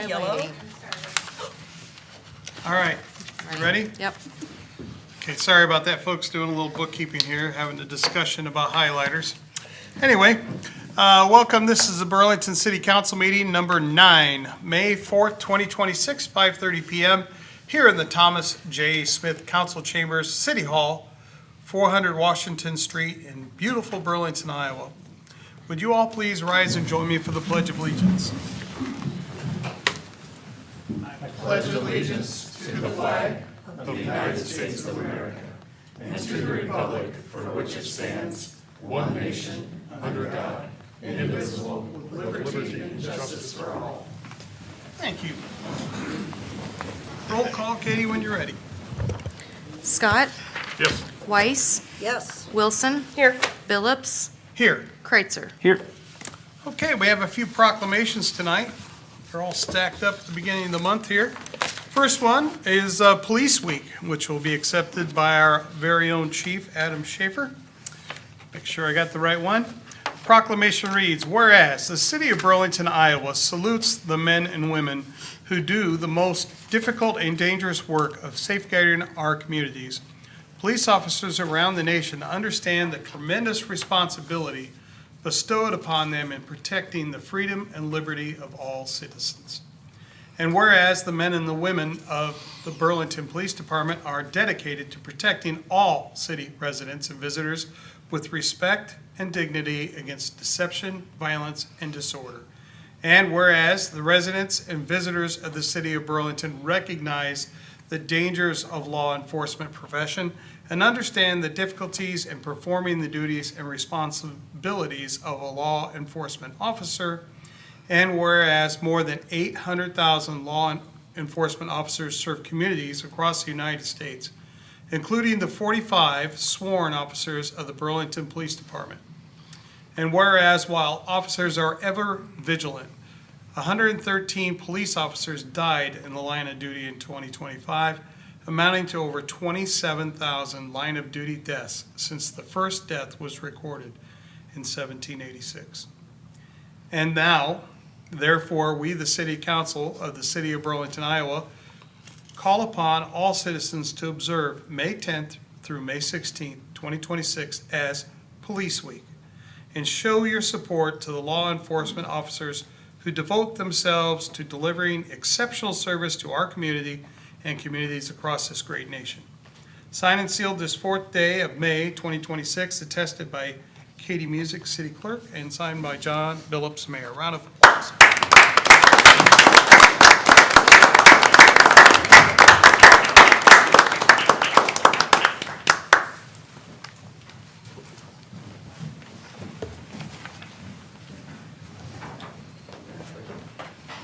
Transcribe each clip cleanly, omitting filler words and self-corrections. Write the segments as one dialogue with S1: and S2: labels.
S1: yellow.
S2: highlighting.
S3: All right, you ready?
S2: Yep.
S3: Okay, sorry about that, folks, doing a little bookkeeping here, having a discussion about highlighters. Anyway, welcome, this is the Burlington City Council meeting number 9, May 4th, 2026, 5:30 PM, here in the Thomas J. Smith Council Chambers, City Hall, 400 Washington Street in beautiful Burlington, Iowa. Would you all please rise and join me for the Pledge of Allegiance? Thank you. Roll call, Katie, when you're ready.
S2: Scott,
S3: Yes.
S2: Weiss,
S1: Yes.
S2: Wilson,
S1: Here.
S2: Phillips,
S3: Here.
S2: Kreitzer.
S4: Here.
S3: Okay, we have a few proclamations tonight. They're all stacked up at the beginning of the month here. First one is Police Week, which will be accepted by our very own chief, Adam Schaefer. Make sure I got the right one. Proclamation reads, whereas the city of Burlington, Iowa salutes the men and women who do the most difficult and dangerous work of safeguarding our communities, police officers around the nation understand the tremendous responsibility bestowed upon them in protecting the freedom and liberty of all citizens. And whereas the men and the women of the Burlington Police Department are dedicated to protecting all city residents and visitors with respect and dignity against deception, violence, and disorder. And whereas the residents and visitors of the city of Burlington recognize the dangers of law enforcement profession and understand the difficulties in performing the duties and responsibilities of a law enforcement officer. And whereas more than 800,000 law enforcement officers serve communities across the United States, including the 45 sworn officers of the Burlington Police Department. And whereas while officers are ever vigilant, 113 police officers died in the line of duty in 2025, amounting to over 27,000 line of duty deaths since the first death was recorded in 1786. And now, therefore, we, the City Council of the City of Burlington, Iowa, call upon all citizens to observe May 10th through May 16th, 2026 as Police Week, and show your support to the law enforcement officers who devote themselves to delivering exceptional service to our community and communities across this great nation. Signed and sealed this 4th day of May 2026, attested by Katie Music, City Clerk, and signed by John Phillips, Mayor. Round of applause.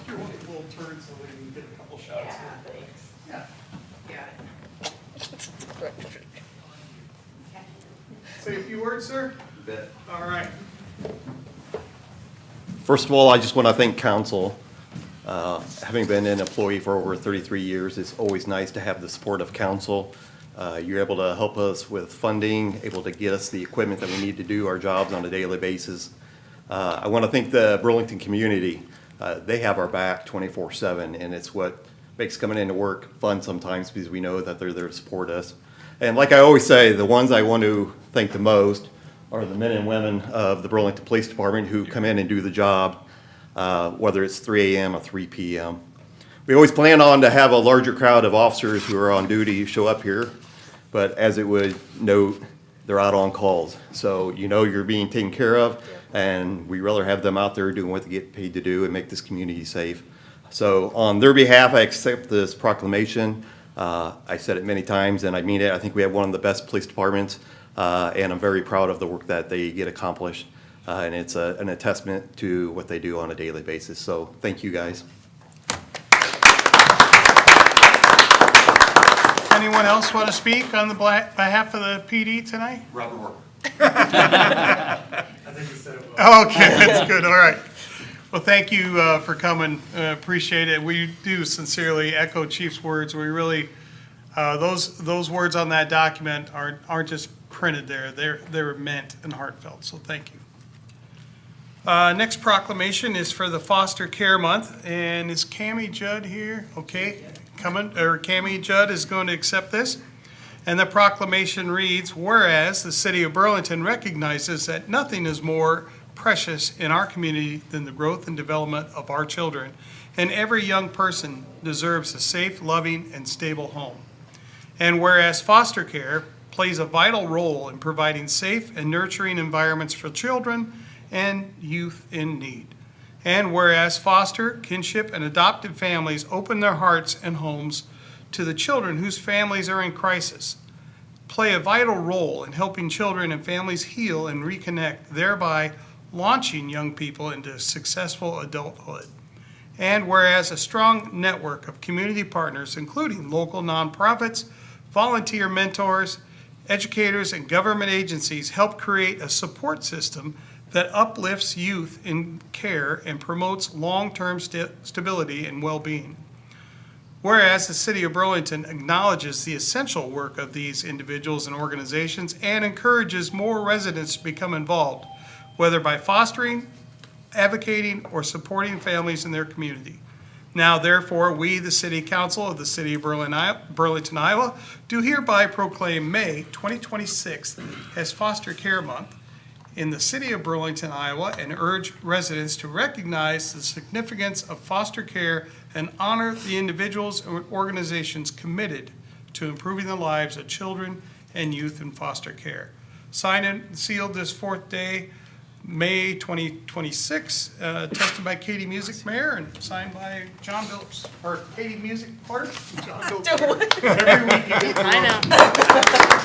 S3: Here, we'll turn so we can get a couple shots here. Yeah. Say a few words, sir? All right.
S4: First of all, I just want to thank council. Having been an employee for over 33 years, it's always nice to have the support of council. You're able to help us with funding, able to get us the equipment that we need to do our jobs on a daily basis. I want to thank the Burlington community. They have our back 24/7, and it's what makes coming into work fun sometimes because we know that they're there to support us. And like I always say, the ones I want to thank the most are the men and women of the Burlington Police Department who come in and do the job, whether it's 3 a.m. or 3 p.m. We always plan on to have a larger crowd of officers who are on duty show up here, but as it would note, they're out on calls. So you know you're being taken care of, and we rather have them out there doing what they get paid to do and make this community safe. So on their behalf, I accept this proclamation. I said it many times, and I mean it. I think we have one of the best police departments, and I'm very proud of the work that they get accomplished. And it's an attestament to what they do on a daily basis. So thank you, guys.
S3: Anyone else want to speak on the behalf of the PD tonight?
S4: Robert Work.
S3: Okay, that's good, all right. Well, thank you for coming, appreciate it. We do sincerely echo Chief's words. We really, those words on that document aren't just printed there, they're meant and heartfelt, so thank you. Next proclamation is for the Foster Care Month, and is Cammie Judd here? Okay, Cammie Judd is going to accept this. And the proclamation reads, whereas the city of Burlington recognizes that nothing is more precious in our community than the growth and development of our children, and every young person deserves a safe, loving, and stable home. And whereas foster care plays a vital role in providing safe and nurturing environments for children and youth in need. And whereas foster, kinship, and adopted families open their hearts and homes to the children whose families are in crisis, play a vital role in helping children and families heal and reconnect, thereby launching young people into successful adulthood. And whereas a strong network of community partners, including local nonprofits, volunteer mentors, educators, and government agencies, help create a support system that uplifts youth in care and promotes long-term stability and well-being. Whereas the city of Burlington acknowledges the essential work of these individuals and organizations and encourages more residents to become involved, whether by fostering, advocating, or supporting families in their community. Now therefore, we, the City Council of the City of Burlington, Iowa, do hereby proclaim May 2026 as Foster Care Month in the City of Burlington, Iowa, and urge residents to recognize the significance of foster care and honor the individuals and organizations committed to improving the lives of children and youth in foster care. Signed and sealed this 4th day, May 2026, tested by Katie Music, Mayor, and signed by John Phillips, or Katie Music, Clerk, John Phillips. Mayor. Every week you get the
S2: I
S3: wrong-
S2: know.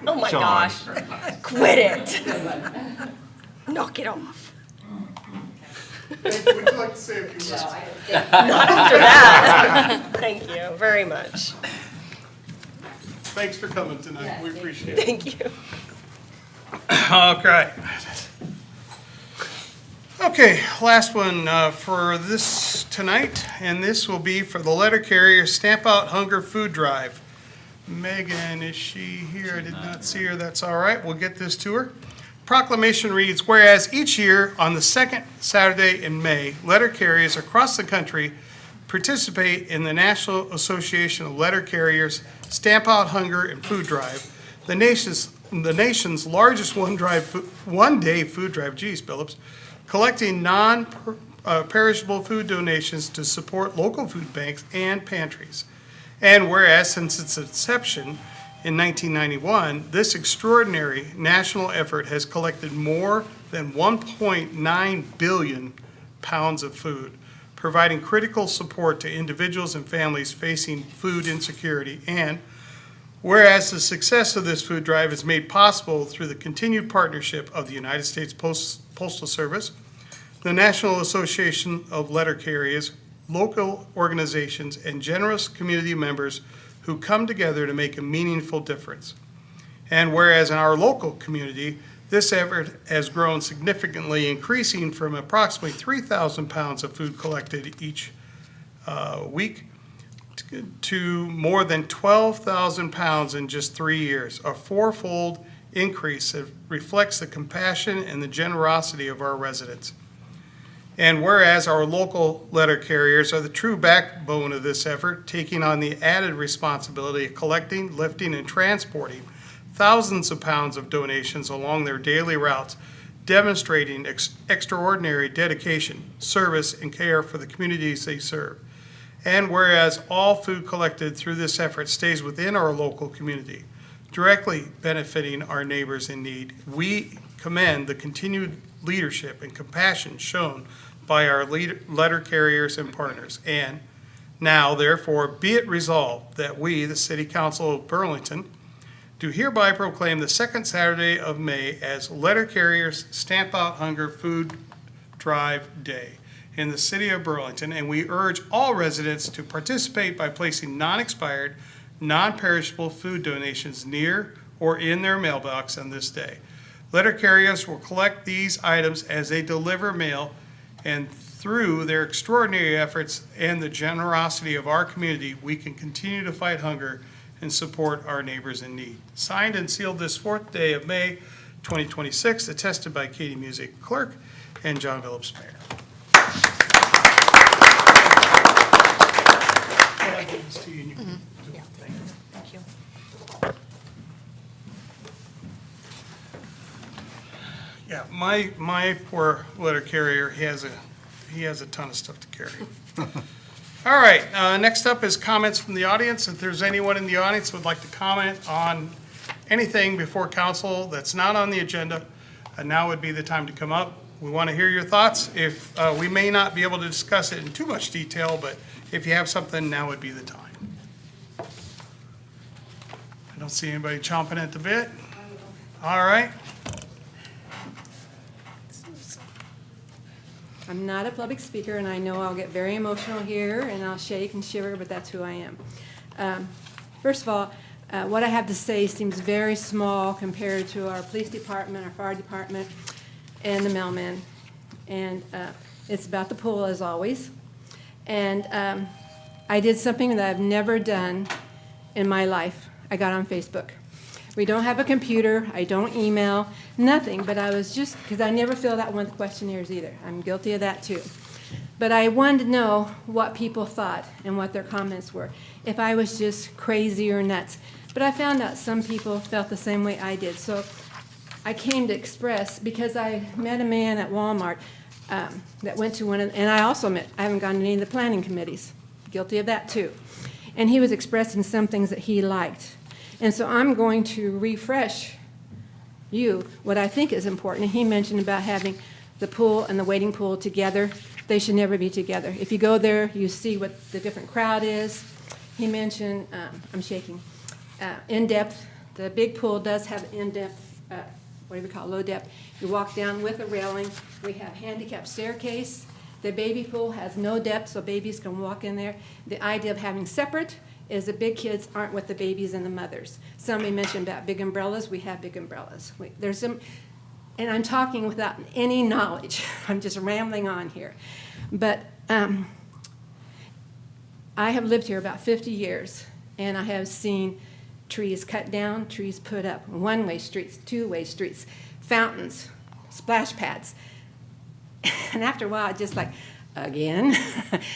S1: Oh my
S4: Sean.
S1: gosh. Quit it. Knock it off.
S3: Would you like to say a few words?
S1: Not after that. Thank you very much.
S3: Thanks for coming tonight, we appreciate it.
S1: Thank you.
S3: Okay. Okay, last one for this tonight, and this will be for the letter carrier Stamp Out Hunger Food Drive. Megan, is she here? I did not see her. That's all right. We'll get this to her. Proclamation reads, whereas each year on the second Saturday in May, letter carriers across the country participate in the National Association of Letter Carriers Stamp Out Hunger and Food Drive, the nation's largest one-day food drive, geez, Phillips, collecting non-perishable food donations to support local food banks and pantries. And whereas since its inception in 1991, this extraordinary national effort has collected more than 1.9 billion pounds of food, providing critical support to individuals and families facing food insecurity. And whereas the success of this food drive is made possible through the continued partnership of the United States Postal Service, the National Association of Letter Carriers, local organizations, and generous community members who come together to make a meaningful difference. And whereas in our local community, this effort has grown significantly, increasing from approximately 3,000 pounds of food collected each week to more than 12,000 pounds in just 3 years, a fourfold increase that reflects the compassion and the generosity of our residents. And whereas our local letter carriers are the true backbone of this effort, taking on the added responsibility of collecting, lifting, and transporting thousands of pounds of donations along their daily routes, demonstrating extraordinary dedication, service, and care for the communities they serve. And whereas all food collected through this effort stays within our local community, directly benefiting our neighbors in need, we commend the continued leadership and compassion shown by our letter carriers and partners. And now, therefore, be it resolved that we, the City Council of Burlington, do hereby proclaim the second Saturday of May as Letter Carriers Stamp Out Hunger Food Drive Day in the City of Burlington, and we urge all residents to participate by placing non-expired, non-perishable food donations near or in their mailbox on this day. Letter carriers will collect these items as they deliver mail, and through their extraordinary efforts and the generosity of our community, we can continue to fight hunger and support our neighbors in need. Signed and sealed this 4th day of May, 2026, attested by Katie Music, Clerk, and John Phillips, Mayor. I'll give this to you and you can do it. Thank you.
S2: Thank you.
S3: Yeah, my poor letter carrier, he has a ton of stuff to carry. All right, next up is comments from the audience. If there's anyone in the audience who would like to comment on anything before council that's not on the agenda, now would be the time to come up. We want to hear your thoughts. If we may not be able to discuss it in too much detail, but if you have something, now would be the time. I don't see anybody chomping at the bit. All right.
S5: I'm not a public speaker, and I know I'll get very emotional here, and I'll shake and shiver, but that's who I am. First of all, what I have to say seems very small compared to our police department, our fire department, and the mailman. And it's about the pool, as always. And I did something that I've never done in my life. I got on Facebook. We don't have a computer, I don't email, nothing, but I was just, because I never filled out one of the questionnaires either. I'm guilty of that too. But I wanted to know what people thought and what their comments were, if I was just crazy or nuts. But I found out some people felt the same way I did. So I came to express, because I met a man at Walmart that went to one of, and I haven't gone to any of the planning committees, guilty of that too. And he was expressing some things that he liked. And so I'm going to refresh you what I think is important. He mentioned about having the pool and the wading pool together. They should never be together. If you go there, you see what the different crowd is. He mentioned, I'm shaking, in-depth. The big pool does have in-depth, what do we call it, low depth. You walk down with a railing. We have handicap staircase. The baby pool has no depth, so babies can walk in there. The idea of having separate is the big kids aren't with the babies and the mothers. Somebody mentioned about big umbrellas. We have big umbrellas. There's some, and I'm talking without any knowledge. I'm just rambling on here. But I have lived here about 50 years, and I have seen trees cut down, trees put up, one-way streets, two-way streets, fountains, splash pads. And after a while, it's just like, again,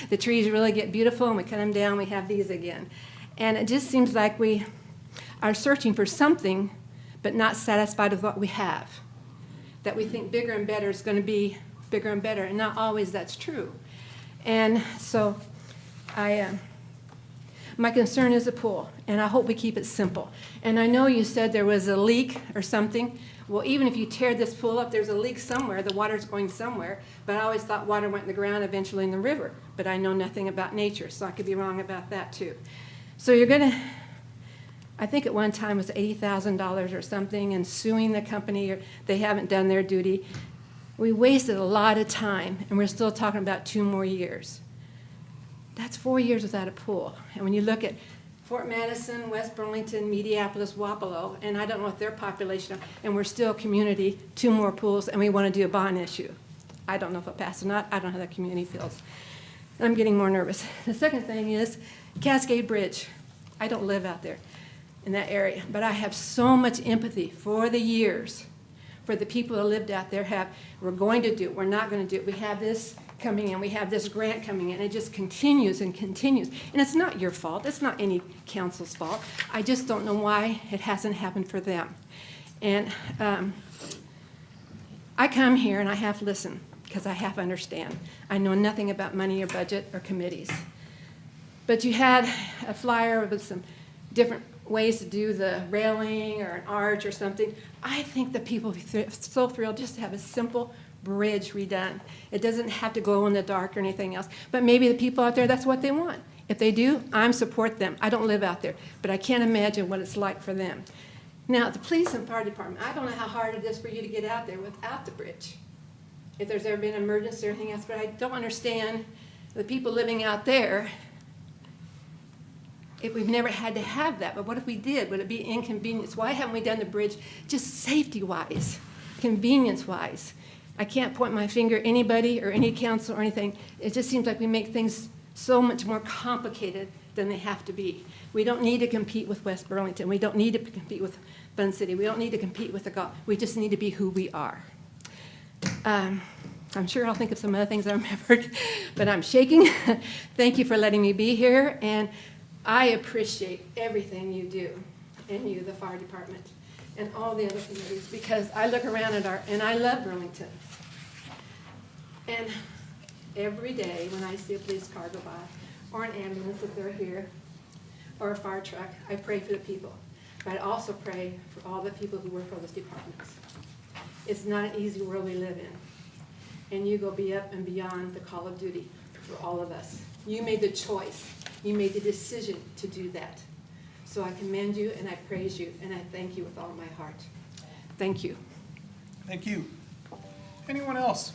S5: the trees really get beautiful, and we cut them down, we have these again. And it just seems like we are searching for something, but not satisfied with what we have. That we think bigger and better is going to be bigger and better, and not always that's true. And so my concern is the pool, and I hope we keep it simple. And I know you said there was a leak or something. Well, even if you tear this pool up, there's a leak somewhere. The water's going somewhere. But I always thought water went in the ground, eventually in the river. But I know nothing about nature, so I could be wrong about that too. So you're going to, I think at one time it was $80,000 or something, and suing the company, or they haven't done their duty. We wasted a lot of time, and we're still talking about 2 more years. That's 4 years without a pool. And when you look at Fort Madison, West Burlington, Mediapolis, Wapello, and I don't know what their population are, and we're still community, 2 more pools, and we want to do a bond issue. I don't know if it'll pass or not. I don't know how that community feels. And I'm getting more nervous. The second thing is Cascade Bridge. I don't live out there in that area, but I have so much empathy for the years, for the people that lived out there we're going to do it, we're not going to do it. We have this coming in, we have this grant coming in. It just continues and continues. And it's not your fault. It's not any council's fault. I just don't know why it hasn't happened for them. And I come here and I have to listen because I have to understand. I know nothing about money or budget or committees. But you had a flyer with some different ways to do the railing or an arch or something. I think the people would be so thrilled just to have a simple bridge redone. It doesn't have to glow in the dark or anything else. But maybe the people out there, that's what they want. If they do, I support them. I don't live out there, but I can't imagine what it's like for them. Now, the police and fire department, I don't know how hard it is for you to get out there without the bridge. If there's ever been an emergency or anything else, but I don't understand the people living out there. If we've never had to have that, but what if we did? Would it be inconvenience? Why haven't we done the bridge just safety-wise, convenience-wise? I can't point my finger at anybody or any council or anything. It just seems like we make things so much more complicated than they have to be. We don't need to compete with West Burlington. We don't need to compete with Bend City. We don't need to compete with the Gulf. We just need to be who we are. I'm sure I'll think of some other things I remembered, but I'm shaking. Thank you for letting me be here, and I appreciate everything you do, and you, the fire department, and all the other committees, because I look around and I love Burlington. And every day when I see a police car go by, or an ambulance if they're here, or a fire truck, I pray for the people. But I also pray for all the people who work for those departments. It's not an easy world we live in. And you go be up and beyond the call of duty for all of us. You made the choice. You made the decision to do that. So I commend you and I praise you and I thank you with all my heart. Thank you.
S3: Thank you. Anyone else?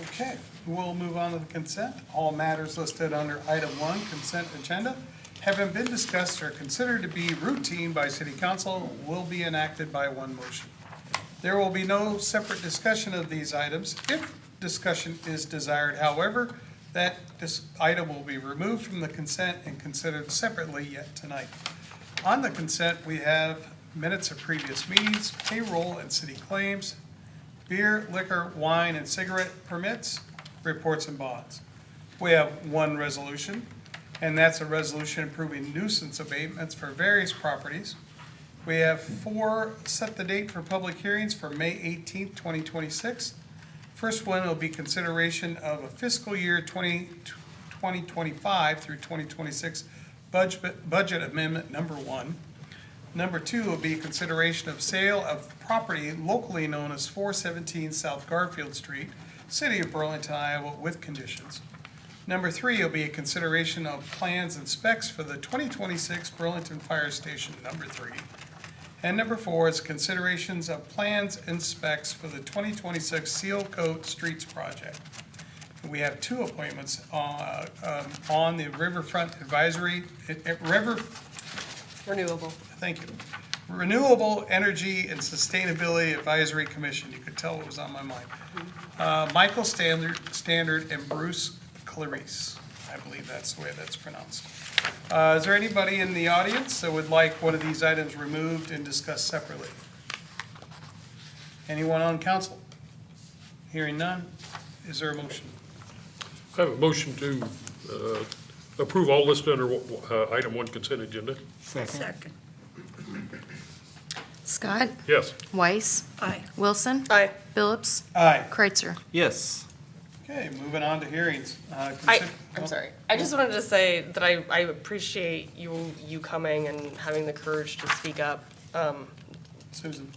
S3: Okay, we'll move on to the consent. All matters listed under item 1, consent agenda, having been discussed or considered to be routine by city council, will be enacted by one motion. There will be no separate discussion of these items. If discussion is desired, however, that this item will be removed from the consent and considered separately yet tonight. On the consent, we have minutes of previous meetings, payroll and city claims, beer, liquor, wine, and cigarette permits, reports and bonds. We have one resolution, and that's a resolution approving nuisance abatements for various properties. We have 4 set the date for public hearings for May 18th, 2026. First one will be consideration of a fiscal year 2025 through 2026 budget amendment number 1. Number 2 will be consideration of sale of property locally known as 417 South Garfield Street, City of Burlington, Iowa, with conditions. Number 3 will be a consideration of plans and specs for the 2026 Burlington Fire Station number 3. And number 4 is considerations of plans and specs for the 2026 Seal Coat Streets project. We have 2 appointments on the Riverfront Advisory,
S1: Renewable.
S3: Thank you. Renewable Energy and Sustainability Advisory Commission. You could tell what was on my mind. Michael Standard and Bruce Clarice. I believe that's the way that's pronounced. Is there anybody in the audience that would like one of these items removed and discussed separately? Anyone on council? Hearing none, is there a motion?
S6: I have a motion to approve all listed under item 1 consent agenda.
S1: Second.
S2: Scott,
S6: Yes.
S2: Weiss,
S1: Aye.
S2: Wilson,
S1: Aye.
S2: Phillips,
S3: Aye.
S2: Kreitzer.
S7: Yes.
S3: Okay, moving on to hearings.
S1: I'm sorry. I just wanted to say that I appreciate you coming and having the courage to speak up.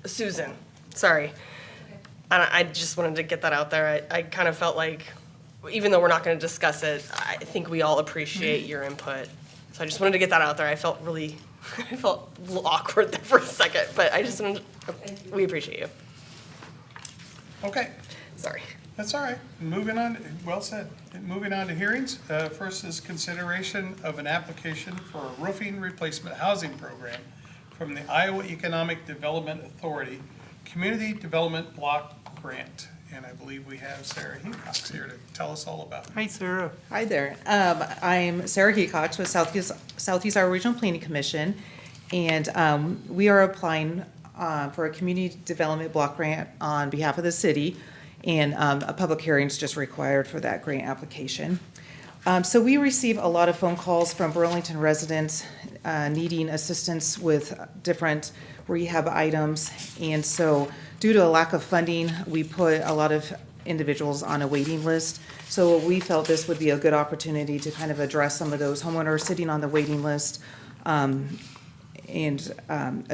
S1: Susan, sorry. And I just wanted to get that out there. I kind of felt like, even though we're not going to discuss it, I think we all appreciate your input. So I just wanted to get that out there. I felt a little awkward there for a second, but I just wanted we appreciate you.
S3: Okay.
S1: Sorry.
S3: That's all right. Moving on, well said. Moving on to hearings. First is consideration of an application for a roofing replacement housing program from the Iowa Economic Development Authority Community Development Block Grant. And I believe we have Sarah Hecox here to tell us all about it.
S7: Hi, Sarah.
S8: Hi there. I'm Sarah Hecox with Southeast Iowa Regional Planning Commission, and we are applying for a community development block grant on behalf of the city, and a public hearing is just required for that grant application. So we receive a lot of phone calls from Burlington residents needing assistance with different rehab items, and so due to a lack of funding, we put a lot of individuals on a waiting list. So we felt this would be a good opportunity to kind of address some of those homeowners sitting on the waiting list, and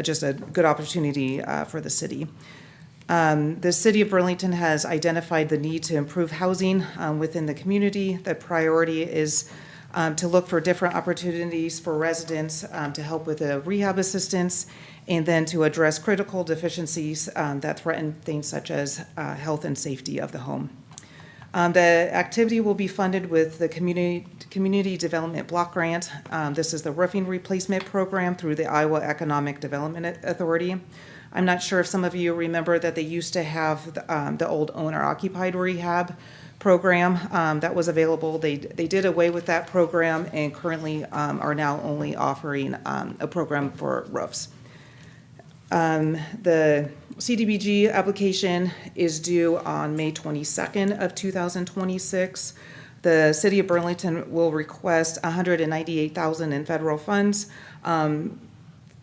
S8: just a good opportunity for the city. The city of Burlington has identified the need to improve housing within the community. The priority is to look for different opportunities for residents to help with the rehab assistance, and then to address critical deficiencies that threaten things such as health and safety of the home. The activity will be funded with the Community Development Block Grant. This is the roofing replacement program through the Iowa Economic Development Authority. I'm not sure if some of you remember that they used to have the old owner-occupied rehab program that was available. They did away with that program and currently are now only offering a program for roofs. The CDBG application is due on May 22nd of 2026. The City of Burlington will request $198,000 in federal funds.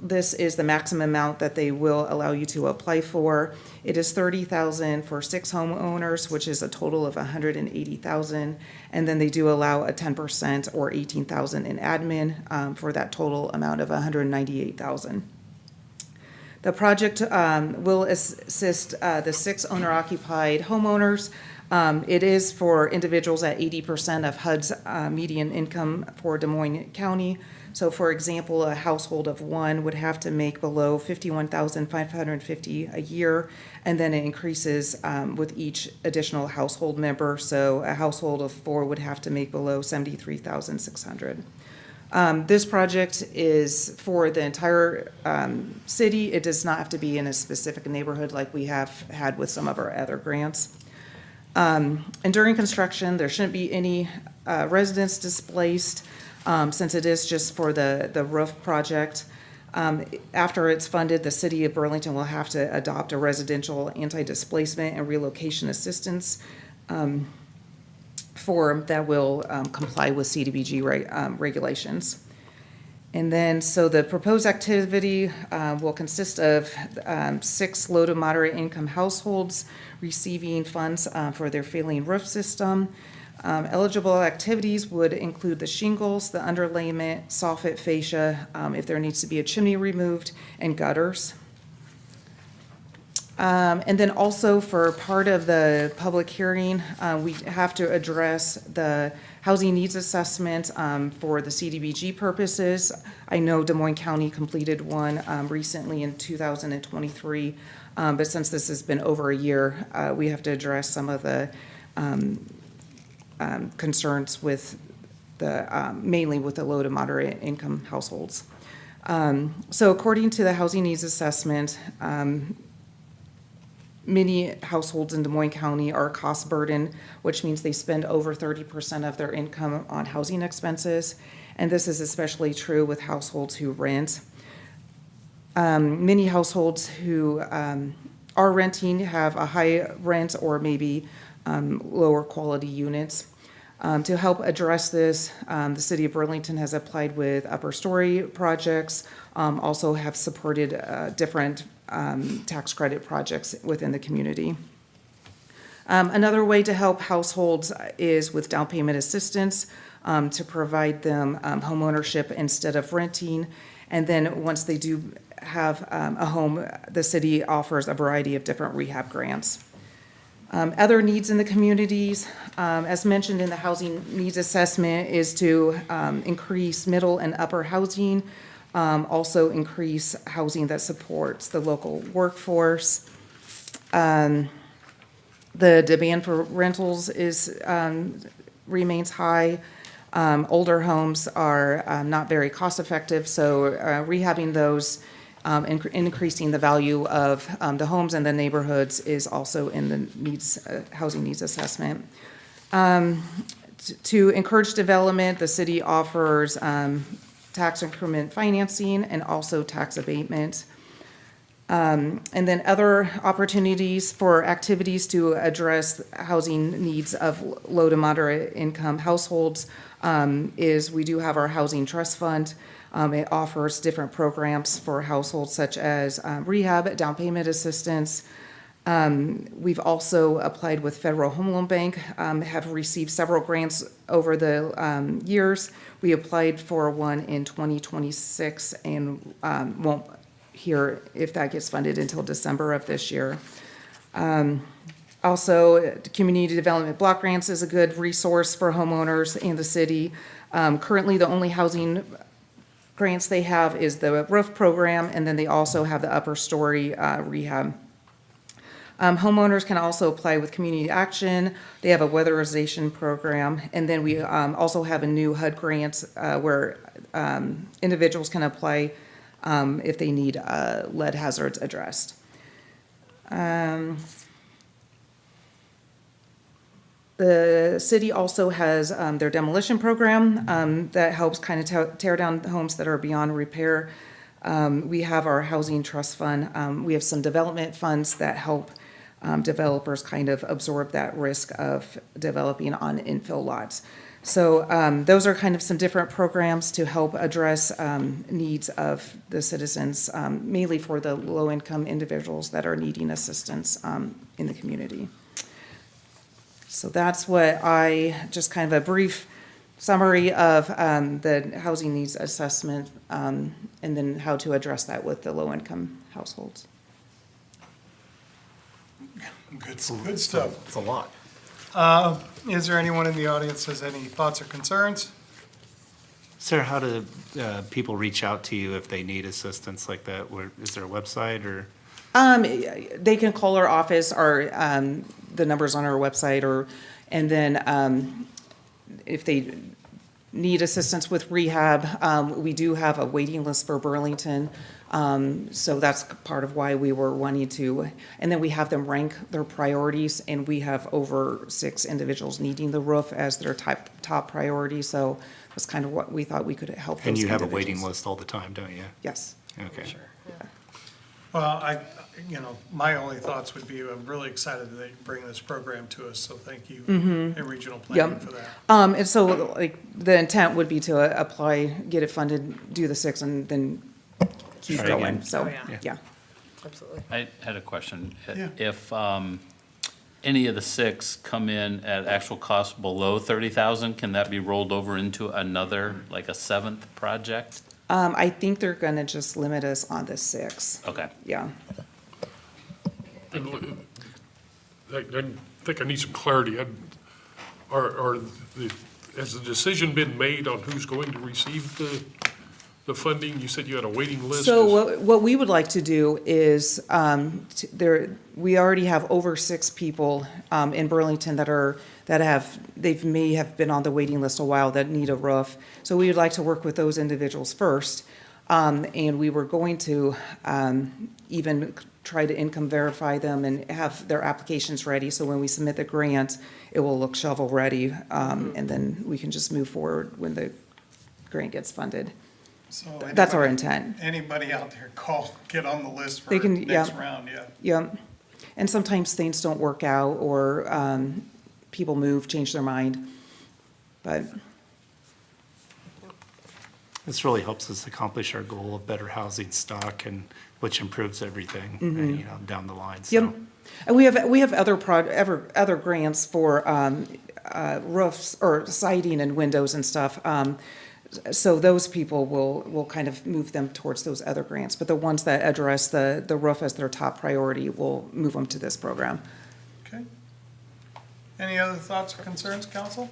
S8: This is the maximum amount that they will allow you to apply for. It is $30,000 for 6 homeowners, which is a total of $180,000. And then they do allow a 10% or $18,000 in admin for that total amount of $198,000. The project will assist the 6 owner-occupied homeowners. It is for individuals at 80% of HUD's median income for Des Moines County. So for example, a household of 1 would have to make below $51,550 a year, and then it increases with each additional household member. So a household of 4 would have to make below $73,600. This project is for the entire city. It does not have to be in a specific neighborhood like we have had with some of our other grants. And during construction, there shouldn't be any residents displaced since it is just for the roof project. After it's funded, the City of Burlington will have to adopt a residential anti-displacement and relocation assistance form that will comply with CDBG regulations. And then, so the proposed activity will consist of 6 low to moderate income households receiving funds for their failing roof system. Eligible activities would include the shingles, the underlayment, soffit fascia, if there needs to be a chimney removed, and gutters. And then also for part of the public hearing, we have to address the housing needs assessment for the CDBG purposes. I know Des Moines County completed one recently in 2023, but since this has been over a year, we have to address some of the concerns with the, mainly with the low to moderate income households. So according to the housing needs assessment, many households in Des Moines County are cost burdened, which means they spend over 30% of their income on housing expenses. And this is especially true with households who rent. Many households who are renting have a high rent or maybe lower quality units. To help address this, the City of Burlington has applied with upper story projects, also have supported different tax credit projects within the community. Another way to help households is with down payment assistance to provide them homeownership instead of renting. And then once they do have a home, the city offers a variety of different rehab grants. Other needs in the communities, as mentioned in the housing needs assessment, is to increase middle and upper housing, also increase housing that supports the local workforce. The demand for rentals remains high. Older homes are not very cost effective, so rehabbing those increasing the value of the homes and the neighborhoods is also in the needs housing needs assessment. To encourage development, the city offers tax increment financing and also tax abatement. And then other opportunities for activities to address housing needs of low to moderate income households is we do have our housing trust fund. It offers different programs for households such as rehab, down payment assistance. We've also applied with Federal Home Loan Bank, have received several grants over the years. We applied for one in 2026 and won't hear if that gets funded until December of this year. Also, Community Development Block Grants is a good resource for homeowners in the city. Currently, the only housing grants they have is the roof program, and then they also have the upper story rehab. Homeowners can also apply with community action. They have a weatherization program. And then we also have a new HUD grant where individuals can apply if they need lead hazards addressed. The city also has their demolition program that helps kind of tear down homes that are beyond repair. We have our housing trust fund. We have some development funds that help developers kind of absorb that risk of developing on infill lots. So those are kind of some different programs to help address needs of the citizens, mainly for the low-income individuals that are needing assistance in the community. So that's what just kind of a brief summary of the housing needs assessment, and then how to address that with the low-income households.
S3: Good stuff.
S4: It's a lot.
S3: Is there anyone in the audience that has any thoughts or concerns?
S7: Sir, how do people reach out to you if they need assistance like that? Is there a website or?
S8: They can call our office, or the numbers on our website, and then if they need assistance with rehab, we do have a waiting list for Burlington. So that's part of why we were wanting to, and then we have them rank their priorities, and we have over 6 individuals needing the roof as their top priority. So that's kind of what we thought we could help those
S7: And you have a
S8: individuals.
S7: waiting list all the time, don't you?
S8: Yes.
S7: Okay.
S3: Well, my only thoughts would be, I'm really excited that they bring this program to us, so thank you and regional planning
S8: Yep.
S3: for that.
S8: And so, like, the intent would be to apply, get it funded, do the 6, and then keep
S7: Try
S8: going,
S7: again.
S8: so,
S1: Oh, yeah.
S8: yeah.
S1: Absolutely.
S9: I had a question.
S3: Yeah.
S9: If any of the 6 come in at actual cost below 30,000, can that be rolled over into another, like a 7th project?
S8: I think they're gonna just limit us on the 6,
S9: Okay.
S8: yeah.
S6: And I think I need some clarity. Has the decision been made on who's going to receive the funding? You said you had a waiting list.
S8: So what we would like to do is, we already have over 6 people in Burlington they may have been on the waiting list a while that need a roof. So we would like to work with those individuals first. And we were going to even try to income verify them and have their applications ready. So when we submit the grant, it will look shovel-ready. And then we can just move forward when the grant gets funded.
S3: So
S8: That's our
S3: anybody-
S8: intent.
S3: Anybody out there, get on the list for
S8: They can-
S3: next
S8: yeah.
S3: round, yeah.
S8: Yeah, and sometimes things don't work out, or people move, change their mind, but,
S7: This really helps us accomplish our goal of better housing stock, and which improves everything, down the line, so.
S8: yep. And we have other grants for roofs or siding and windows and stuff. So those people will kind of move them towards those other grants. But the ones that address the roof as their top priority, will move them to this program.
S3: Okay. Any other thoughts or concerns, council?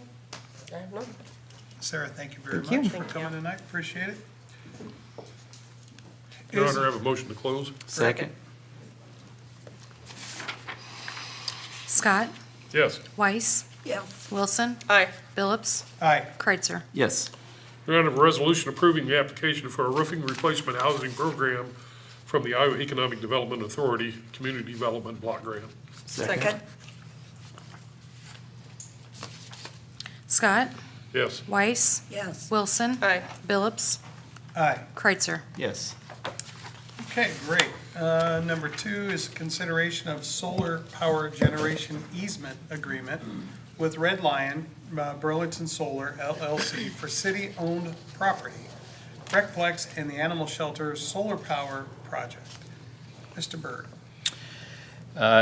S1: I have none.
S3: Sarah, thank you very
S8: Thank
S3: much
S8: you.
S3: for coming tonight, appreciate it.
S6: Your
S3: Is-
S6: Honor, I have a motion to close.
S7: Second?
S2: Scott,
S6: Yes.
S2: Weiss. Wilson,
S1: Aye.
S2: Phillips,
S3: Aye.
S2: Kreitzer.
S7: Yes.
S6: Your Honor, a resolution approving the application for a roofing replacement housing program from the Iowa Economic Development Authority Community Development Block Grant.
S2: Second. Scott,
S6: Yes.
S2: Weiss. Wilson.
S1: Aye.
S2: Phillips,
S3: Aye.
S2: Kreitzer.
S7: Yes.
S3: Okay, great. Number 2 is consideration of solar power generation easement agreement with Red Lion, Burlington Solar LLC for city-owned property, Recplex, and the Animal Shelter Solar Power Project. Mr. Byrd.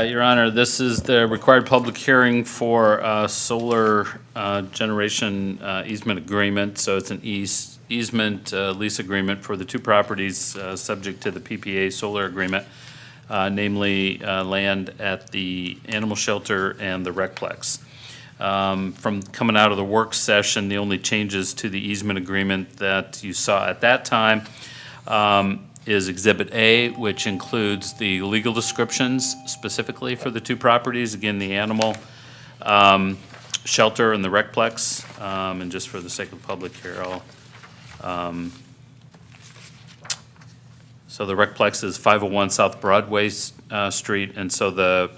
S9: Your Honor, this is the required public hearing for solar generation easement agreement. So it's an easement lease agreement for the 2 properties subject to the PPA solar agreement, namely land at the animal shelter and the Recplex. From coming out of the work session, the only changes to the easement agreement that you saw at that time is Exhibit A, which includes the legal descriptions specifically for the two properties. Again, the animal shelter and the recplex. And just for the sake of the public here, so the recplex is 501 South Broadway Street, and so the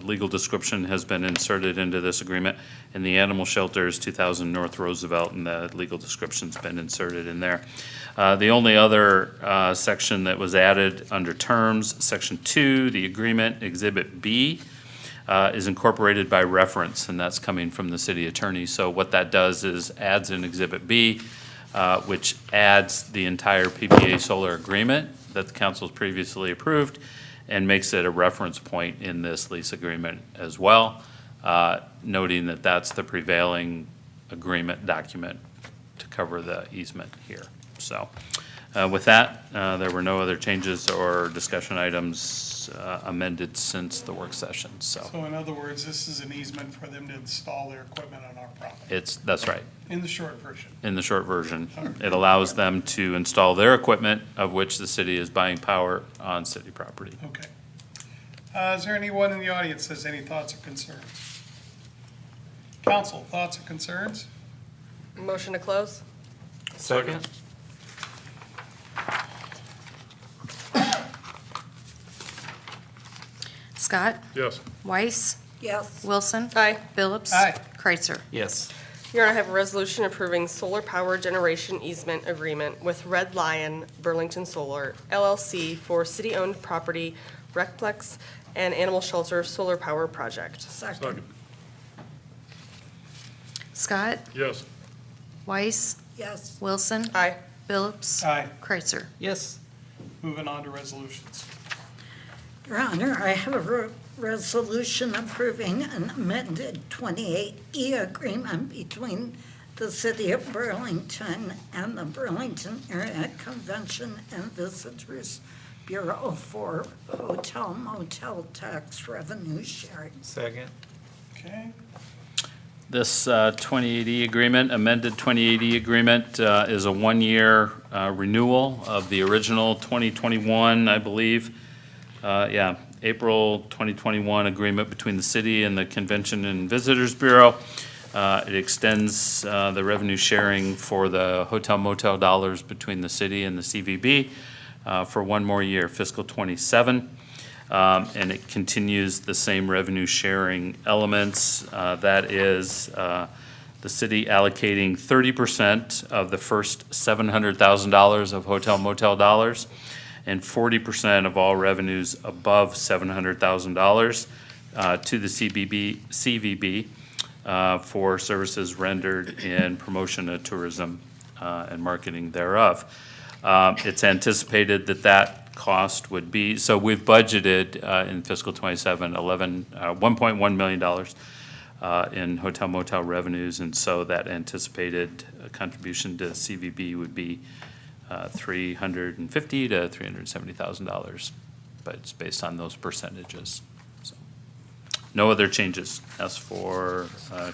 S9: legal description has been inserted into this agreement. And the animal shelter is 2000 North Roosevelt, and the legal description's been inserted in there. The only other section that was added under terms, Section 2, the agreement, Exhibit B, is incorporated by reference, and that's coming from the city attorney. So what that does is adds an Exhibit B, which adds the entire PPA solar agreement that the council's previously approved, and makes it a reference point in this lease agreement as well, noting that that's the prevailing agreement document to cover the easement here. So with that, there were no other changes or discussion items amended since the work session, so.
S3: So in other words, this is an easement for them to install their equipment on our property,
S9: That's right.
S3: in the short version.
S9: In the short version. It allows them to install their equipment, of which the city is buying power on city property.
S3: Okay. Is there anyone in the audience that has any thoughts or concerns? Council, thoughts or concerns?
S1: Motion to close?
S7: Second?
S2: Scott,
S6: Yes.
S2: Weiss,
S5: Yes.
S2: Wilson.
S1: Aye.
S2: Phillips.
S3: Aye.
S2: Kreitzer.
S7: Yes.
S1: Your Honor, I have a resolution approving solar power generation easement agreement with Red Lion Burlington Solar LLC for city-owned property, recplex, and animal shelter solar power project.
S6: Second.
S2: Scott,
S6: Yes.
S2: Weiss,
S5: Yes.
S2: Wilson.
S1: Aye.
S2: Phillips.
S3: Aye.
S2: Kreitzer.
S7: Yes.
S3: Moving on to resolutions.
S10: Your Honor, I have a resolution approving an amended 28E agreement between the City of Burlington and the Burlington Area Convention and Visitors Bureau for hotel motel tax revenue sharing.
S7: Second?
S3: Okay,
S9: This 2080 agreement, amended 2080 agreement, is a one-year renewal of the original 2021, I believe. April 2021 agreement between the city and the Convention and Visitors Bureau. It extends the revenue sharing for the hotel motel dollars between the city and the CVB for one more year, fiscal '27. And it continues the same revenue sharing elements. That is the city allocating 30% of the first $700,000 of hotel motel dollars, and 40% of all revenues above $700,000 to the CVB for services rendered in promotion of tourism and marketing thereof. It's anticipated that that cost would be, so we've budgeted in fiscal '27, $1.1 million in hotel motel revenues, and so that anticipated contribution to CVB would be $350,000 to $370,000, but it's based on those percentages. So, no other changes. Ask for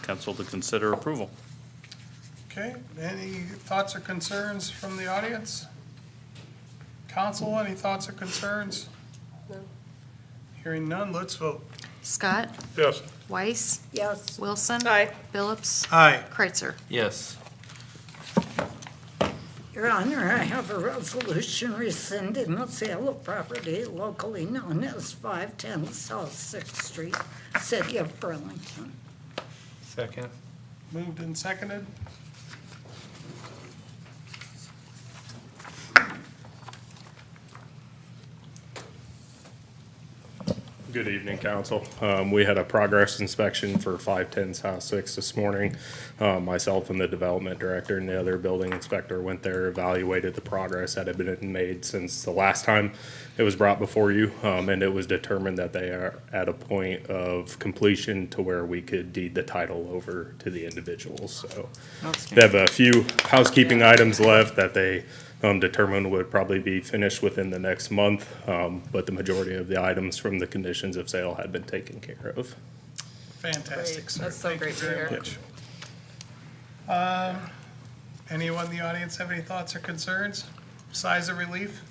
S9: council to consider approval.
S3: okay. Any thoughts or concerns from the audience? Council, any thoughts or concerns?
S1: No.
S3: Hearing none, let's vote.
S2: Scott,
S6: Yes.
S2: Weiss,
S10: Yes.
S2: Wilson.
S1: Aye.
S2: Phillips.
S3: Aye.
S2: Kreitzer.
S7: Yes.
S10: Your Honor, I have a resolution rescinding the sale of property locally known as 510 South Sixth Street, City of Burlington.
S7: Second?
S3: Moved and seconded.
S11: Good evening, council. We had a progress inspection for 510 South Sixth this morning. Myself and the development director and the other building inspector went there, evaluated the progress that had been made since the last time it was brought before you, and it was determined that they are at a point of completion to where we could deed the title over to the individuals. So they have a few housekeeping items left that they determined would probably be finished within the next month, but the majority of the items from the conditions of sale had been taken care of.
S3: Fantastic,
S1: Great.
S3: sir.
S1: That's so
S3: Thank you
S1: great to
S3: very
S1: hear.
S3: much. Anyone in the audience have any thoughts or concerns? Size of relief?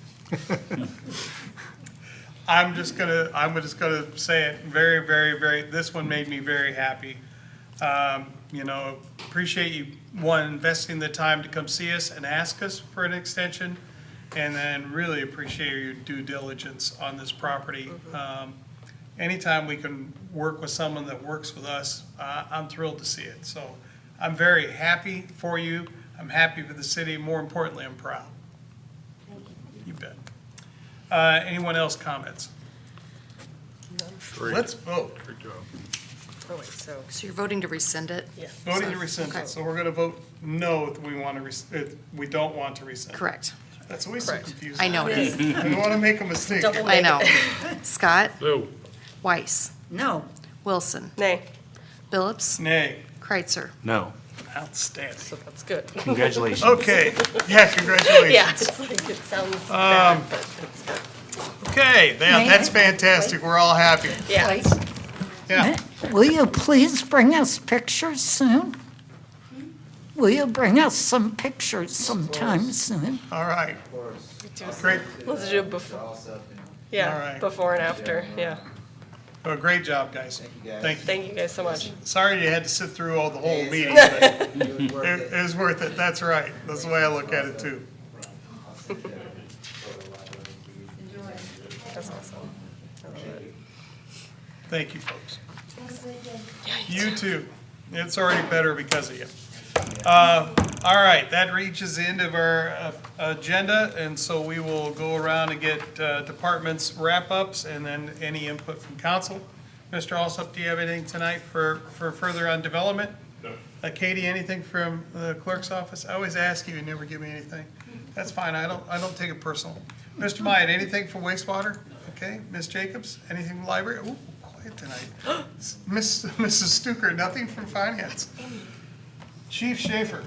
S3: I'm just gonna say it very, very, very, this one made me very happy. You know, appreciate you, one, investing the time to come see us and ask us for an extension, and then really appreciate your due diligence on this property. Anytime we can work with someone that works with us, I'm thrilled to see it. So I'm very happy for you. I'm happy for the city. More importantly, I'm proud. You bet. Anyone else comments? Let's vote.
S6: Great job.
S1: Oh, wait, so,
S2: So you're voting to rescind it?
S1: yeah.
S3: Voting to rescind
S2: Okay.
S3: it. So we're gonna vote no if we want to, if we don't want to rescind.
S2: Correct.
S3: That's always so
S1: Correct.
S3: confusing.
S2: I know it is.
S3: I don't want to make a mistake.
S1: Double
S2: I know. Scott,
S6: No,
S2: Weiss,
S10: No,
S2: Wilson,
S1: Nay,
S2: Phillips,
S3: Nay.
S2: Kreitzer.
S7: No.
S3: Outstanding.
S1: so that's good.
S7: Congratulations.
S3: Okay, yeah, congratulations.
S1: Yeah, it's like, it sounds bad, but it's good.
S3: Okay, that's fantastic. We're all happy.
S1: Yeah.
S10: wait.
S3: Yeah.
S10: Will you please bring us pictures soon? Will you bring us some pictures sometime soon?
S3: All right. Great,
S1: Let's do it before.
S3: All
S1: Yeah,
S3: right.
S1: before and after, yeah.
S3: well, great job, guys. Thank you.
S1: Thank you guys so much.
S3: Sorry you had to sit through all the whole meeting, but it was worth it. That's right. That's the way I look at it too.
S1: That's awesome. I love it.
S3: Thank you, folks. You too. It's already better because of you. All right, that reaches the end of our agenda, and so we will go around and get departments wrap-ups and then any input from council. Mr. Alsop, do you have anything tonight for further on development? No. Katie, anything from the clerk's office? I always ask you, you never give me anything. That's fine, I don't take it personal. Mr. Myatt, anything for wastewater? Okay, Ms. Jacobs, anything from library? Ooh, quiet tonight. Mrs. Stuker, nothing from finance? Chief Schaefer.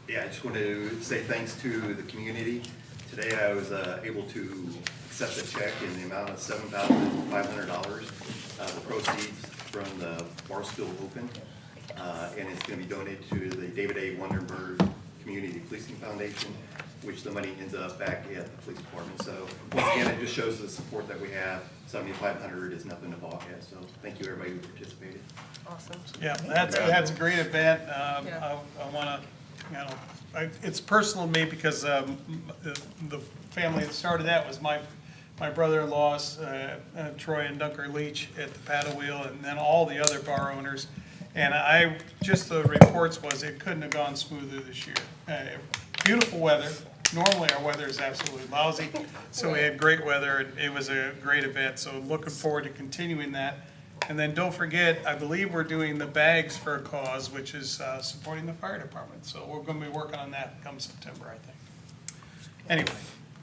S4: Yeah, I just want to say thanks to the community. Today I was able to accept a check in the amount of $7,500, the proceeds from the Barstool Open. And it's going to be donated to the David A. Wonderberg Community Policing Foundation, which the money ends up back at the police department. So once again, it just shows the support that we have. $7,500 is nothing to balk at. So thank you, everybody who participated.
S1: Awesome.
S3: Yeah, that's a great event.
S1: Yeah.
S3: I want to, it's personal to me because the family that started that was my brother-in-laws, Troy and Dunker Leach at the paddle wheel, and then all the other bar owners. And just the reports was it couldn't have gone smoother this year. Beautiful weather. Normally, our weather is absolutely lousy, so we had great weather, and it was a great event. So looking forward to continuing that. And then don't forget, I believe we're doing the Bags for a Cause, which is supporting the fire department. So we're going to be working on that come September, I think. Anyway,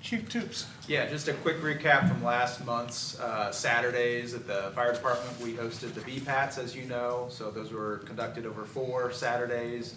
S3: Chief Toops.
S12: Yeah, just a quick recap from last month's Saturdays at the fire department. We hosted the VPATs, as you know, so those were conducted over 4 Saturdays.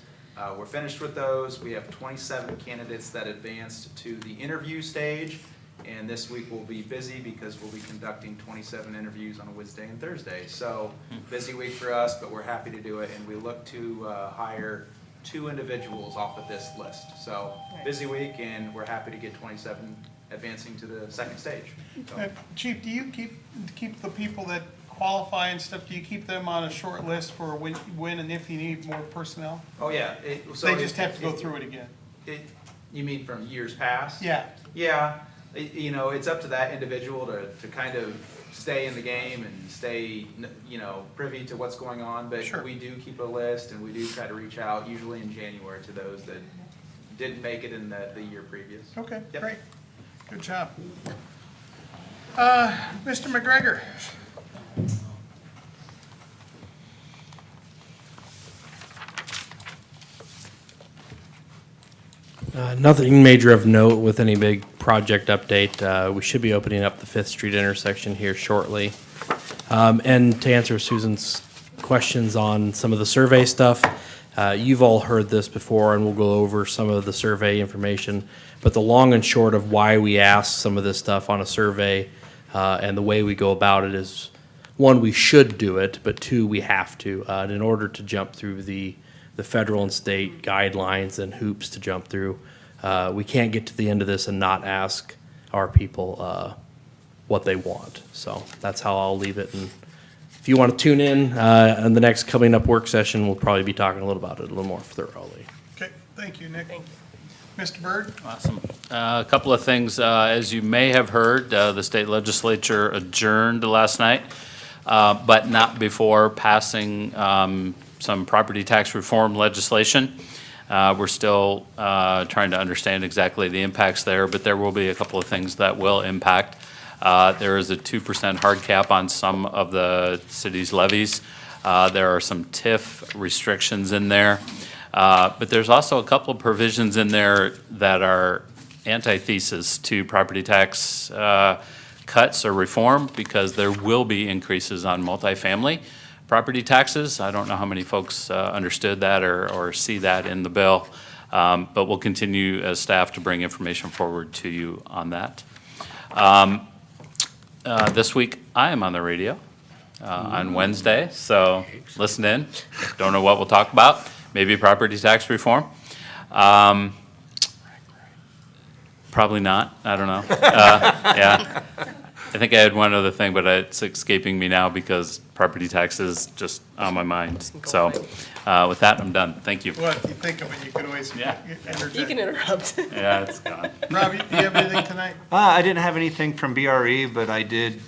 S12: We're finished with those. We have 27 candidates that advanced to the interview stage, and this week we'll be busy because we'll be conducting 27 interviews on a Wednesday and Thursday. So busy week for us, but we're happy to do it, and we look to hire 2 individuals off of this list. So busy week, and we're happy to get 27 advancing to the second stage. So,
S3: Chief, do you keep the people that qualify and stuff, do you keep them on a short list for when and if you need more personnel?
S12: oh yeah. So
S3: They just have to go through it again?
S12: You mean from years past?
S3: Yeah.
S12: Yeah, you know, it's up to that individual to kind of stay in the game and stay, you know, privy to what's going on. But
S3: Sure.
S12: we do keep a list, and we do try to reach out, usually in January, to those that didn't make it in the year previous.
S3: Okay,
S12: Yep.
S3: great. Good job. Mr. McGregor.
S13: Nothing major of note with any big project update. We should be opening up the 5th Street intersection here shortly. And to answer Susan's questions on some of the survey stuff, you've all heard this before, and we'll go over some of the survey information. But the long and short of why we ask some of this stuff on a survey and the way we go about it is, 1, we should do it, but 2, we have to. And in order to jump through the federal and state guidelines and hoops to jump through, we can't get to the end of this and not ask our people what they want. So that's how I'll leave it. And if you want to tune in the next coming up work session, we'll probably be talking a little about it a little more thoroughly.
S3: Okay, thank you, Nick. Mr. Byrd?
S9: Awesome. A couple of things. As you may have heard, the state legislature adjourned last night, but not before passing some property tax reform legislation. We're still trying to understand exactly the impacts there, but there will be a couple of things that will impact. There is a 2% hard cap on some of the city's levies. There are some TIF restrictions in there. But there's also a couple of provisions in there that are antithesis to property tax cuts or reform, because there will be increases on multifamily property taxes. I don't know how many folks understood that or see that in the bill, but we'll continue as staff to bring information forward to you on that. This week, I am on the radio on Wednesday, so listen in. Don't know what we'll talk about. Maybe property tax reform. Probably not. I don't know. Yeah. I think I had one other thing, but it's escaping me now because property tax is just on my mind. So with that, I'm done. Thank you.
S3: Well, if you think of it, you can always interject.
S1: You can interrupt.
S9: Yeah, it's gone.
S3: Rob, do you have anything tonight?
S7: I didn't have anything from BRE, but I did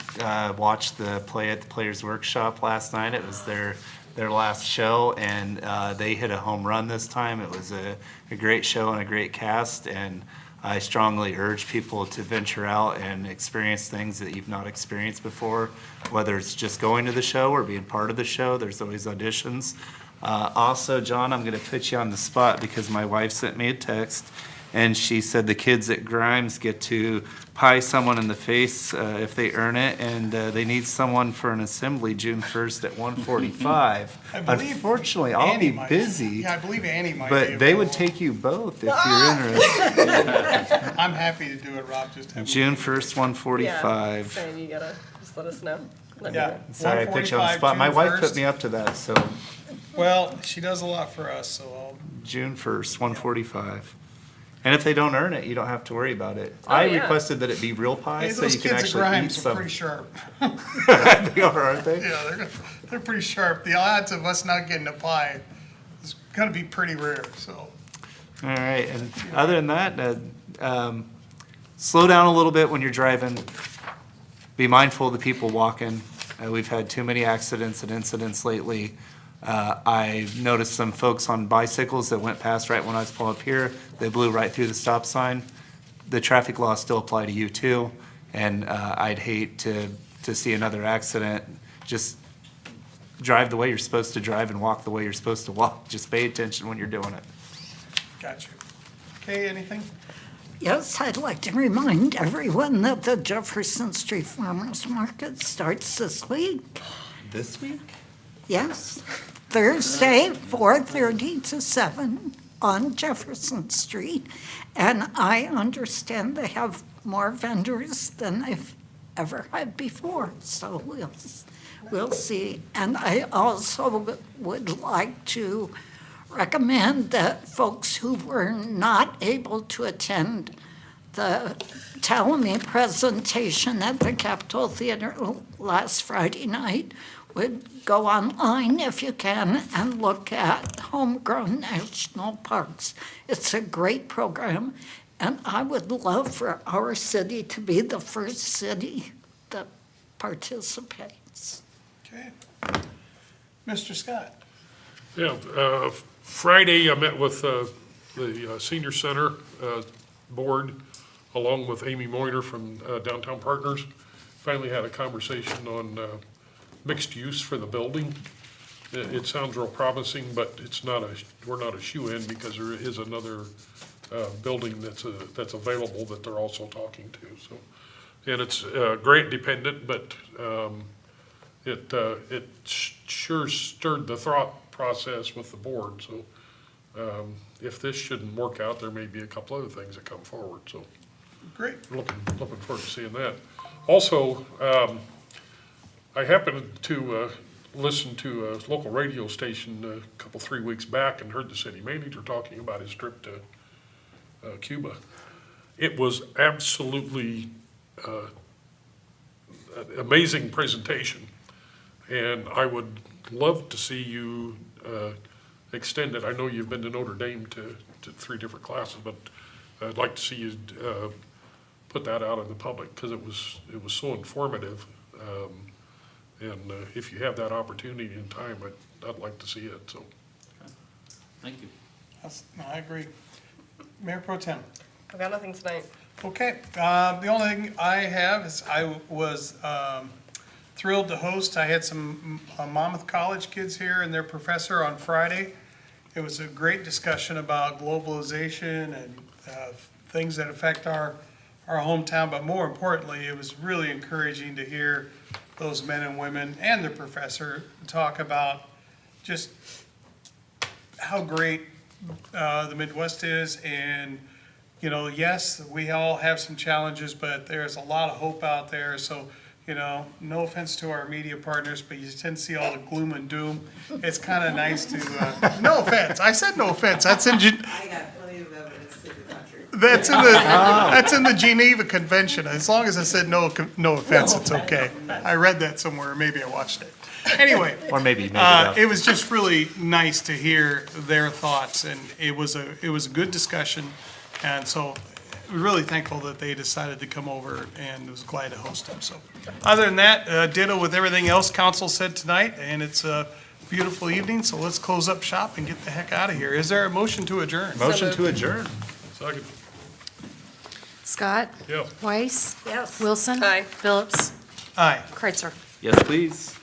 S7: watch the play at the Players Workshop last night. It was their last show, and they hit a home run this time. It was a great show and a great cast, and I strongly urge people to venture out and experience things that you've not experienced before, whether it's just going to the show or being part of the show. There's always auditions. Also, John, I'm going to put you on the spot because my wife sent me a text, and she said the kids at Grimes get to pie someone in the face if they earn it, and they need someone for an assembly June 1st at 1:45.
S3: I believe
S7: Unfortunately, I'll
S3: Annie
S7: be
S3: might-
S7: busy,
S3: Yeah, I believe Annie might be
S7: but they would
S3: available.
S7: take you both if you're interested.
S3: I'm happy to do it, Rob, just have.
S7: June 1st, 1:45.
S1: Yeah, saying you gotta just let us know. Let me
S3: Yeah.
S1: know.
S7: Sorry, I put you on the
S3: 1:45,
S7: spot. My
S3: June
S7: wife
S3: 1st.
S7: put me up to that, so
S3: Well, she does a lot for us, so I'll.
S7: June 1st, 1:45. And if they don't earn it, you don't have to worry about it.
S1: Oh,
S7: I
S1: yeah.
S7: requested that it be real pie,
S3: Hey,
S7: so
S3: those
S7: you can
S3: kids at
S7: actually eat
S3: Grimes are
S7: some.
S3: pretty sharp.
S7: They are, aren't they?
S3: Yeah, they're pretty sharp. The odds of us not getting a pie is gonna be pretty rare, so.
S7: All right, and other than that, slow down a little bit when you're driving. Be mindful of the people walking. We've had too many accidents and incidents lately. I noticed some folks on bicycles that went past right when I was pulling up here. They blew right through the stop sign. The traffic laws still apply to you too, and I'd hate to see another accident. Just drive the way you're supposed to drive and walk the way you're supposed to walk. Just pay attention when you're doing it.
S3: Got you. Okay, anything?
S10: Yes, I'd like to remind everyone that the Jefferson Street Farmers Market starts this week.
S7: This week?
S10: Yes, Thursday, 4:30 to 7 on Jefferson Street. And I understand they have more vendors than they've ever had before, so we'll see. And I also would like to recommend that folks who were not able to attend the Talamy presentation at the Capitol Theater last Friday night would go online if you can and look at Homegrown National Parks. It's a great program, and I would love for our city to be the first city that participates.
S3: Okay. Mr. Scott?
S6: Yeah, Friday, I met with the Senior Center Board, along with Amy Moyner from Downtown Partners. Finally had a conversation on mixed use for the building. It sounds real promising, but we're not a shoe-in because there is another building that's available that they're also talking to, so. And it's grant dependent, but it sure stirred the thought process with the board, so if this shouldn't work out, there may be a couple other things that come forward, so.
S3: Great.
S6: Looking forward to seeing that. Also, I happened to listen to a local radio station a couple, 3 weeks back and heard the city manager talking about his trip to Cuba. It was absolutely an amazing presentation, and I would love to see you extend it. I know you've been to Notre Dame to 3 different classes, but I'd like to see you put that out in the public, because it was so informative. And if you have that opportunity and time, I'd like to see it, so.
S9: Thank you.
S3: I agree. Mayor Pro Tem.
S1: I've got nothing tonight.
S3: Okay, the only thing I have is I was thrilled to host, I had some Monmouth College kids here and their professor on Friday. It was a great discussion about globalization and things that affect our hometown, but more importantly, it was really encouraging to hear those men and women and the professor talk about just how great the Midwest is. And, you know, yes, we all have some challenges, but there's a lot of hope out there. So, you know, no offense to our media partners, but you tend to see all the gloom and doom. It's kind of nice to, no offense, I said no offense, that's in,
S8: I got plenty of evidence to the contrary.
S3: that's in the Geneva Convention. As long as I said no offense, it's okay. I read that somewhere, maybe I watched it. Anyway.
S7: Or maybe you made it up.
S3: It was just really nice to hear their thoughts, and it was a good discussion. And so we're really thankful that they decided to come over, and was glad to host them. So other than that, ditto with everything else council said tonight, and it's a beautiful evening, so let's close up shop and get the heck out of here. Is there a motion to adjourn?
S7: Motion to adjourn.
S6: Second.
S2: Scott.
S6: Yeah.
S2: Weiss.
S10: Yes.
S2: Wilson.
S1: Aye.
S2: Phillips.
S3: Aye.
S2: Kreitzer.
S7: Yes, please.